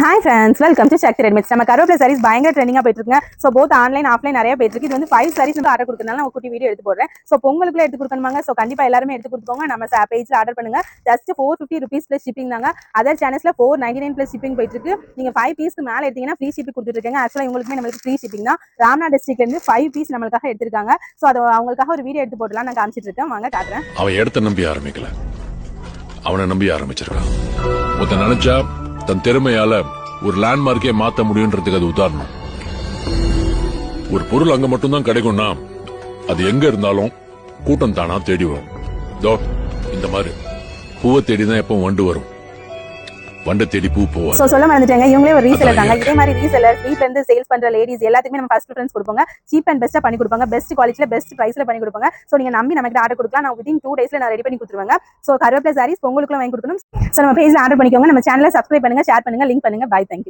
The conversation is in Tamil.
Hi friends, welcome to Shakti Readymades. நம்ம கருவேப்பிலை sarees பயங்கர ட்ரெண்டிங்கா போயிட்டு இருக்குங்க. சோ both ஆன்லைன் ஆஃப்லைன் நிறைய போயிட்டு இருக்கு. இது வந்து 5 sarees வந்து ஆர்டர் கொடுக்கறனால நான் ஒரு குட்டி வீடியோ எடுத்து போடுறேன். சோ பொங்கலுக்குள்ள எடுத்து கொடுக்கணுமாங்க. சோ கண்டிப்பா எல்லாரும் எடுத்து கொடுத்துக்கோங்க. நம்ம பேஜ்ல ஆர்டர் பண்ணுங்க. just 450 rupees plus shipping தாங்க. அதர் சேனல்ஸ்ல 499 plus shipping போயிட்டு இருக்கு. நீங்க 5 பீஸ்க்கு மேல எடுத்தீங்கன்னா ஃப்ரீ ஷிப்பிங் கொடுத்துட்டு இருக்காங்க. ஆக்சுவலா உங்களுக்கு நமக்கு ஃப்ரீ ஷிப்பிங் தான். ராம்னா டிஸ்ட்ரிக்ட்ல இருந்து 5 பீஸ் நமக்காக எடுத்துருக்காங்க. சோ அது அவங்களுக்காக ஒரு வீடியோ எடுத்து போடலாம் நான் காமிச்சிட்டு இருக்கேன். வாங்க காட்டுறேன். அவன் எடுத்து நம்பி ஆரம்பிக்கல. அவனை நம்பி ஆரம்பிச்சிருக்கான். ஒருத்தன் நினைச்சா தன் திறமையால ஒரு லேண்ட்மார்க்கே மாத்த முடியும்ன்றதுக்கு அது உதாரணம். ஒரு பொருள் அங்க மட்டும்தான் கிடைக்கும்னா அது எங்க இருந்தாலும் கூட்டம் தானா தேடி வரும். இந்த மாதிரி பூவை தேடிதான் எப்போ வண்டு வரும். வண்டை தேடி பூ போவாங்க. சோ சொல்ல மறந்துட்டாங்க, இவங்களே ஒரு ரீசெலர் தாங்க. இதே மாதிரி ரீசெலர் வீட்ல இருந்து சேல்ஸ் பண்ற லேடிஸ் எல்லாத்துக்குமே நம்ம ஃபர்ஸ்ட் ப்ரிஃபரன்ஸ் கொடுப்போங்க. சீப் அண்ட் பெஸ்ட்டா பண்ணி கொடுப்பாங்க. பெஸ்ட் குவாலிட்டில பெஸ்ட் பிரைஸ்ல பண்ணி கொடுப்பாங்க. சோ நீங்க நம்பி நமக்கு ஆர்டர் கொடுக்கலாம். நான் within 2 daysல நான் ரெடி பண்ணி கொடுத்துருவாங்க. சோ கருவேப்பிலை sarees பொங்கலுக்குள்ள வாங்கி கொடுக்கணும். சோ நம்ம பேஜ்ல ஆர்டர் பண்ணிக்கோங்க. நம்ம சேனலை சப்ஸ்கிரைப் பண்ணுங்க, ஷேர் பண்ணுங்க, லிங்க் பண்ணுங்க. Bye, thank you.